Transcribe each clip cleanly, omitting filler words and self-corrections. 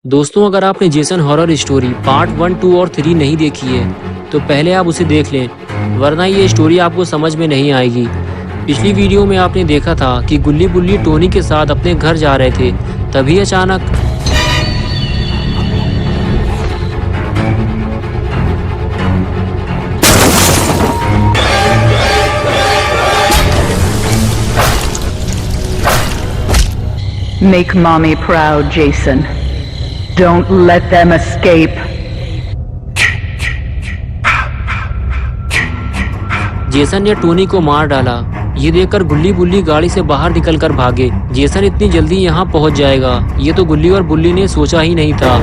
दोस्तों, अगर आपने जेसन हॉरर स्टोरी पार्ट 1, 2 और 3 नहीं देखी है तो पहले आप उसे देख लें, वरना ये स्टोरी आपको समझ में नहीं आएगी। पिछली वीडियो में आपने देखा था कि गुल्ली बुल्ली टोनी के साथ अपने घर जा रहे थे, तभी अचानक Make mommy proud, Jason. Don't let them escape. Jason ने टोनी को मार डाला। ये देखकर गुल्ली बुल्ली गाड़ी से बाहर निकलकर भागे। जेसन इतनी जल्दी यहाँ पहुँच जाएगा, ये तो गुल्ली और बुल्ली ने सोचा ही नहीं था।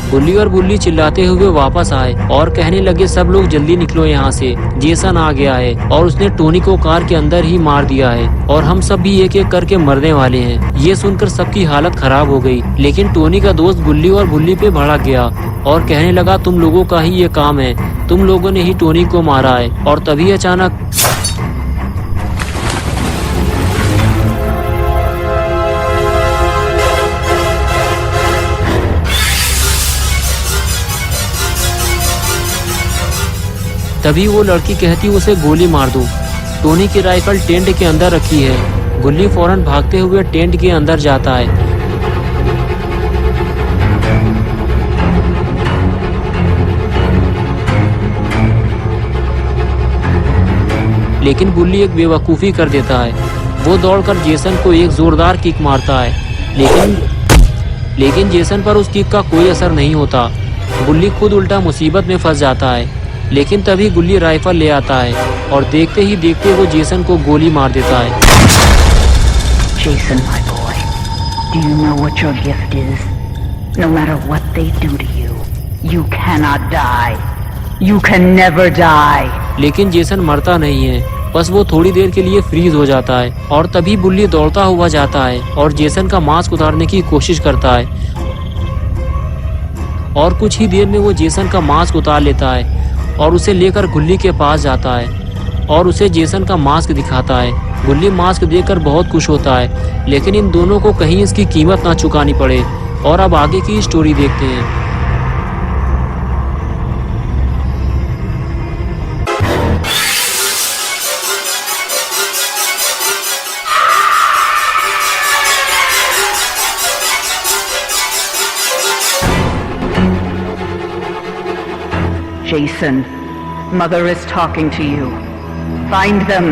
गुल्ली और बुल्ली चिल्लाते हुए वापस आए और कहने लगे, सब लोग जल्दी निकलो यहाँ से, जेसन आ गया है और उसने टोनी को कार के अंदर ही मार दिया है और हम सब भी एक एक करके मरने वाले हैं। ये सुनकर सबकी हालत खराब हो गई, लेकिन टोनी का दोस्त गुल्ली और बुल्ली पे भड़क गया और कहने लगा, तुम लोगों का ही ये काम है, तुम लोगों ने ही टोनी को मारा है। और तभी अचानक तभी वो लड़की कहती, उसे गोली मार दो। टोनी की राइफल टेंट के अंदर रखी है। गुल्ली फौरन भागते हुए टेंट के अंदर जाता है। लेकिन गुल्ली एक बेवकूफ़ी कर देता है। वो दौड़कर जेसन को एक जोरदार किक मारता है, लेकिन जेसन पर उस किक का कोई असर नहीं होता। गुल्ली खुद उल्टा मुसीबत में फंस जाता है। लेकिन तभी गुल्ली राइफल ले आता है और देखते ही देखते वो जेसन को गोली मार देता है। Jason, my boy, do you know what your gift is? No matter what they do to you, you cannot die. You can never die. लेकिन जेसन मरता नहीं है, बस वो थोड़ी देर के लिए फ्रीज हो जाता है। और तभी बुल्ली दौड़ता हुआ जाता है और जेसन का मास्क उतारने की कोशिश करता है और कुछ ही देर में वो जेसन का मास्क उतार लेता है और उसे लेकर गुल्ली के पास जाता है और उसे जेसन का मास्क दिखाता है। गुल्ली मास्क देखकर बहुत खुश होता है, लेकिन इन दोनों को कहीं इसकी कीमत ना चुकानी पड़े। और अब आगे की स्टोरी देखते हैं। Jason, Mother is talking to you. Find them.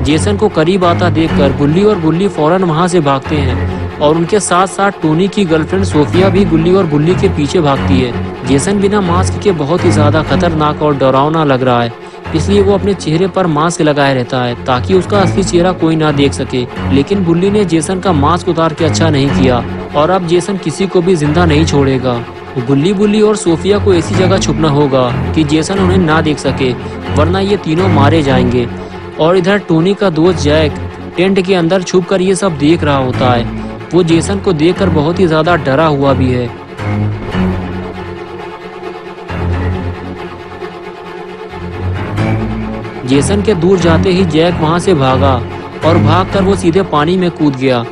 Jason को करीब आता देखकर गुल्ली और बुल्ली फौरन वहां से भागते हैं और उनके साथ साथ टोनी की गर्लफ्रेंड सोफिया भी गुल्ली और बुल्ली के पीछे भागती है। जेसन बिना मास्क के बहुत ही ज्यादा खतरनाक और डरावना लग रहा है, इसलिए वो अपने चेहरे पर मास्क लगाए रहता है ताकि उसका असली चेहरा कोई ना देख सके। लेकिन बुल्ली ने जेसन का मास्क उतार के अच्छा नहीं किया और अब जेसन किसी को भी जिंदा नहीं छोड़ेगा। गुल्ली बुल्ली और सोफिया को ऐसी जगह छुपना होगा कि जेसन उन्हें ना देख सके, वरना ये तीनों मारे जाएंगे। और इधर टोनी का दोस्त जैक टेंट के अंदर छुपकर ये सब देख रहा होता है। वो जेसन को देखकर बहुत ही ज्यादा डरा हुआ भी है। जेसन के दूर जाते ही जैक वहां से भागा और भागकर वो सीधे पानी में कूद गया।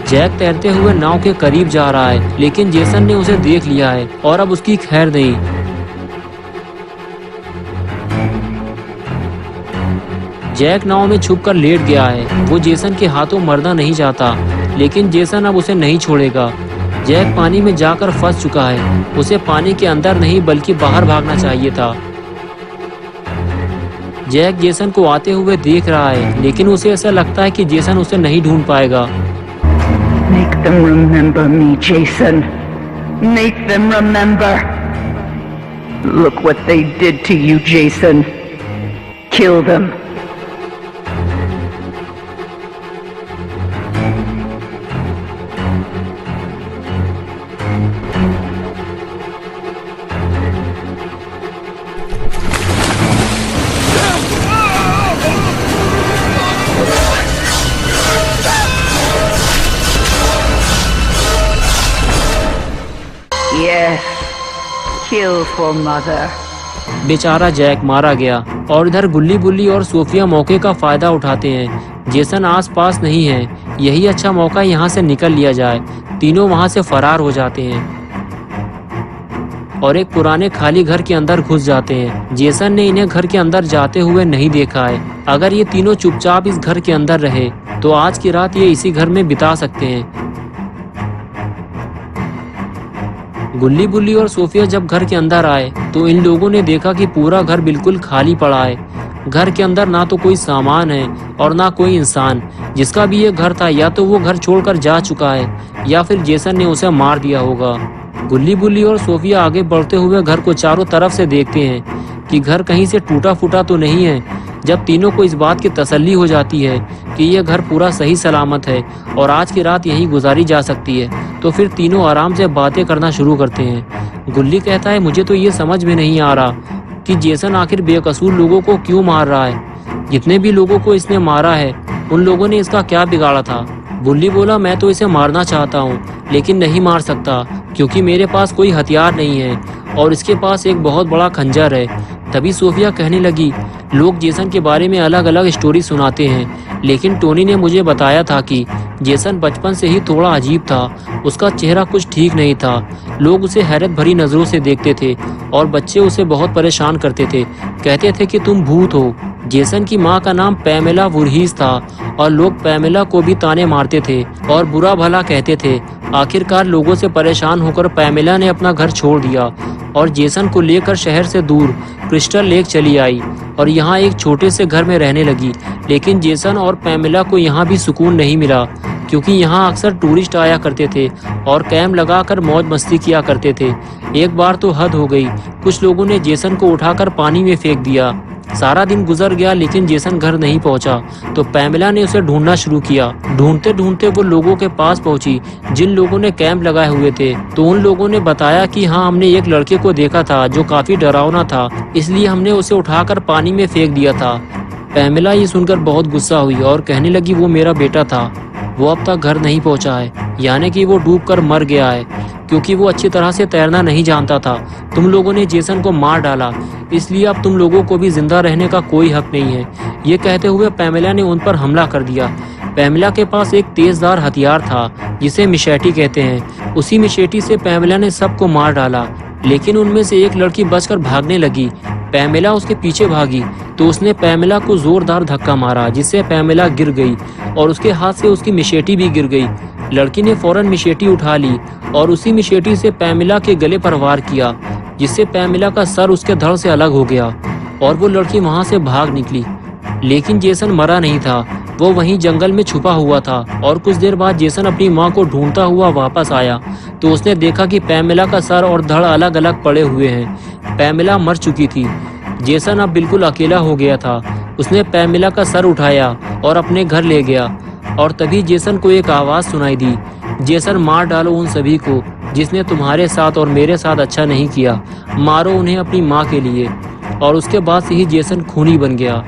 जैक तैरते हुए नाव के करीब जा रहा है, लेकिन जेसन ने उसे देख लिया है और अब उसकी खैर नहीं। जैक नाव में छुपकर लेट गया है। वो जेसन के हाथों मरना नहीं चाहता, लेकिन जेसन अब उसे नहीं छोड़ेगा। जैक पानी में जाकर फंस चुका है। उसे पानी के अंदर नहीं बल्कि बाहर भागना चाहिए था। जैक जेसन को आते हुए देख रहा है, लेकिन उसे ऐसा लगता है कि जेसन उसे नहीं ढूंढ पाएगा। Make them remember me, Jason. Make them remember. Look what they did to you, Jason. Kill them. Kill for mother. बेचारा जैक मारा गया और इधर गुल्ली बुल्ली और सोफिया मौके का फायदा उठाते हैं। जेसन आसपास नहीं है, यही अच्छा मौका यहाँ से निकल लिया जाए। तीनों वहाँ से फरार हो जाते हैं और एक पुराने खाली घर के अंदर घुस जाते हैं। जेसन ने इन्हें घर के अंदर जाते हुए नहीं देखा है। अगर ये तीनों चुपचाप इस घर के अंदर रहे तो आज की रात ये इसी घर में बिता सकते हैं। गुल्ली बुल्ली और सोफिया जब घर के अंदर आए तो इन लोगों ने देखा कि पूरा घर बिल्कुल खाली पड़ा है। घर के अंदर ना तो कोई सामान है और ना कोई इंसान। जिसका भी ये घर था या तो वो घर छोड़कर जा चुका है या फिर जेसन ने उसे मार दिया होगा। गुल्ली बुल्ली और सोफिया आगे बढ़ते हुए घर को चारों तरफ से देखते हैं कि घर कहीं से टूटा फूटा तो नहीं है। जब तीनों को इस बात की तसल्ली हो जाती है कि यह घर पूरा सही सलामत है और आज की रात यहीं गुजारी जा सकती है तो फिर तीनों आराम से बातें करना शुरू करते हैं। गुल्ली कहता है, मुझे तो ये समझ में नहीं आ रहा कि जेसन आखिर बेकसूर लोगों को क्यों मार रहा है। जितने भी लोगों को इसने मारा है उन लोगों ने इसका क्या बिगाड़ा था। गुल्ली बोला, मैं तो इसे मारना चाहता हूँ लेकिन नहीं मार सकता क्योंकि मेरे पास कोई हथियार नहीं है और इसके पास एक बहुत बड़ा खंजर है। तभी सोफिया कहने लगी, लोग जेसन के बारे में अलग अलग स्टोरी सुनाते हैं लेकिन टोनी ने मुझे बताया था कि जेसन बचपन से ही थोड़ा अजीब था। उसका चेहरा कुछ ठीक नहीं था। लोग उसे हैरत भरी नज़रों से देखते थे और बच्चे उसे बहुत परेशान करते थे। कहते थे कि तुम भूत हो। जेसन की माँ का नाम पैमेला वुरहीस था और लोग पैमेला को भी ताने मारते थे और बुरा भला कहते थे। आखिरकार लोगों से परेशान होकर पैमेला ने अपना घर छोड़ दिया और जेसन को लेकर शहर से दूर क्रिस्टल लेक चली आई और यहाँ एक छोटे से घर में रहने लगी। लेकिन जेसन और पैमेला को यहाँ भी सुकून नहीं मिला क्योंकि यहाँ अक्सर टूरिस्ट आया करते थे और कैंप लगाकर मौज मस्ती किया करते थे। एक बार तो हद हो गई, कुछ लोगों ने जेसन को उठाकर पानी में फेंक दिया। सारा दिन गुजर गया लेकिन जेसन घर नहीं पहुंचा तो पैमेला ने उसे ढूंढना शुरू किया। ढूंढते ढूंढते वो लोगों के पास पहुंची जिन लोगों ने कैंप लगाए हुए थे। तो उन लोगों ने बताया कि हाँ, हमने एक लड़के को देखा था जो काफी डरावना था, इसलिए हमने उसे उठाकर पानी में फेंक दिया था। पैमेला ये सुनकर बहुत गुस्सा हुई और कहने लगी, वो मेरा बेटा था, वो अब तक घर नहीं पहुंचा है, यानी कि वो डूबकर मर गया है क्योंकि वो अच्छी तरह से तैरना नहीं जानता था। तुम लोगों ने जेसन को मार डाला, इसलिए अब तुम लोगों को भी जिंदा रहने का कोई हक नहीं है। ये कहते हुए पैमेला ने उन पर हमला कर दिया। पैमेला के पास एक तेजदार हथियार था जिसे मिशेटी कहते हैं। उसी मिशेटी से पैमेला ने सबको मार डाला लेकिन उनमें से एक लड़की बचकर भागने लगी। पैमेला उसके पीछे भागी तो उसने पैमेला को जोरदार धक्का मारा जिससे पैमेला गिर गई और उसके हाथ से उसकी मिशेटी भी गिर गई। लड़की ने फौरन मिशेटी उठा ली और उसी मिशेटी से पैमेला के गले पर वार किया जिससे पैमेला का सर उसके धड़ से अलग हो गया और वो लड़की वहां से भाग निकली। लेकिन जेसन मरा नहीं था, वो वहीं जंगल में छुपा हुआ था और कुछ देर बाद जेसन अपनी माँ को ढूंढता हुआ वापस आया तो उसने देखा कि पैमेला का सर और धड़ अलग अलग पड़े हुए हैं। पैमेला मर चुकी थी। जेसन अब बिल्कुल अकेला हो गया था। उसने पैमेला का सर उठाया और अपने घर ले गया और तभी जेसन को एक आवाज़ सुनाई दी, जेसन मार डालो उन सभी को जिसने तुम्हारे साथ और मेरे साथ अच्छा नहीं किया, मारो उन्हें अपनी माँ के लिए। और उसके बाद से ही जेसन खूनी बन गया।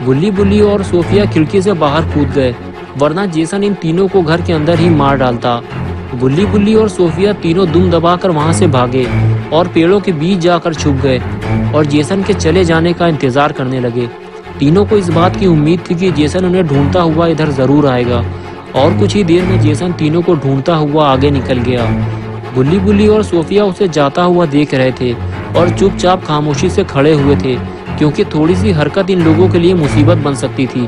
गुल्ली बुल्ली और सोफिया खिड़की से बाहर कूद गए, वरना जेसन इन तीनों को घर के अंदर ही मार डालता। गुल्ली बुल्ली और सोफिया तीनों दुम दबाकर वहां से भागे और पेड़ों के बीच जाकर छुप गए और जेसन के चले जाने का इंतजार करने लगे। तीनों को इस बात की उम्मीद थी कि जेसन उन्हें ढूंढता हुआ इधर जरूर आएगा और कुछ ही देर में जेसन तीनों को ढूंढता हुआ आगे निकल गया। गुल्ली बुल्ली और सोफिया उसे जाता हुआ देख रहे थे और चुपचाप खामोशी से खड़े हुए थे क्योंकि थोड़ी सी हरकत इन लोगों के लिए मुसीबत बन सकती थी।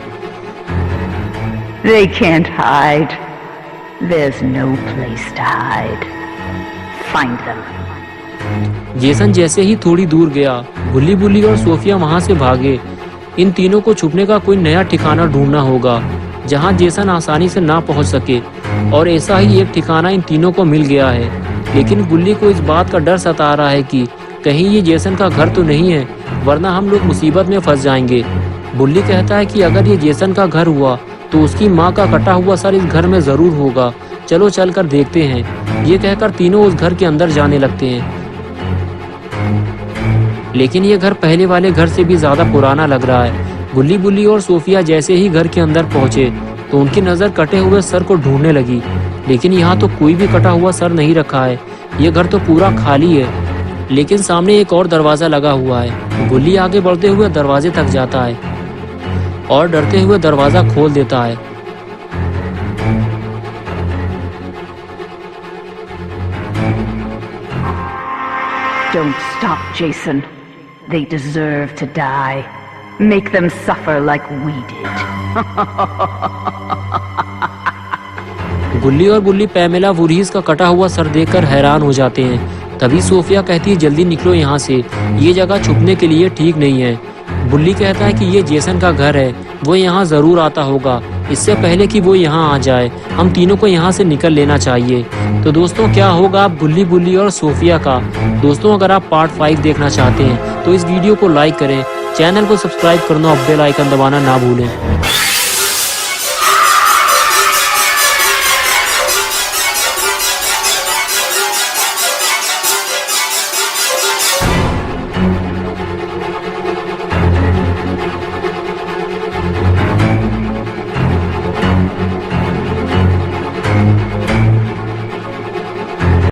They can't hide. There's no place to hide. Find them. Jason जैसे ही थोड़ी दूर गया, गुल्ली बुल्ली और सोफिया वहां से भागे। इन तीनों को छुपने का कोई नया ठिकाना ढूंढना होगा जहां जेसन आसानी से ना पहुंच सके, और ऐसा ही एक ठिकाना इन तीनों को मिल गया है। लेकिन गुल्ली को इस बात का डर सता रहा है कि कहीं ये जेसन का घर तो नहीं है, वरना हम लोग मुसीबत में फंस जाएंगे। बुल्ली कहता है कि अगर ये जेसन का घर हुआ तो उसकी माँ का कटा हुआ सर इस घर में जरूर होगा, चलो चल कर देखते हैं। ये कहकर तीनों उस घर के अंदर जाने लगते हैं। लेकिन ये घर पहले वाले घर से भी ज्यादा पुराना लग रहा है। गुल्ली बुल्ली और सोफिया जैसे ही घर के अंदर पहुंचे तो उनकी नजर कटे हुए सर को ढूंढने लगी, लेकिन यहाँ तो कोई भी कटा हुआ सर नहीं रखा है। ये घर तो पूरा खाली है। लेकिन सामने एक और दरवाजा लगा हुआ है। गुल्ली आगे बढ़ते हुए दरवाजे तक जाता है और डरते हुए दरवाजा खोल देता है। Don't stop, Jason. They deserve to die. Make them suffer like we did. गुल्ली और बुल्ली पैमेला वुरहीस का कटा हुआ सर देखकर हैरान हो जाते हैं। तभी सोफिया कहती है जल्दी निकलो यहाँ से, ये जगह छुपने के लिए ठीक नहीं है। बुल्ली कहता है कि ये जेसन का घर है, वो यहाँ जरूर आता होगा, इससे पहले कि वो यहाँ आ जाए हम तीनों को यहाँ से निकल लेना चाहिए। तो दोस्तों क्या होगा अब गुल्ली बुल्ली और सोफिया का? दोस्तों अगर आप पार्ट 5 देखना चाहते हैं तो इस वीडियो को लाइक करें, चैनल को सब्सक्राइब करना और बेल आइकन दबाना ना भूलें।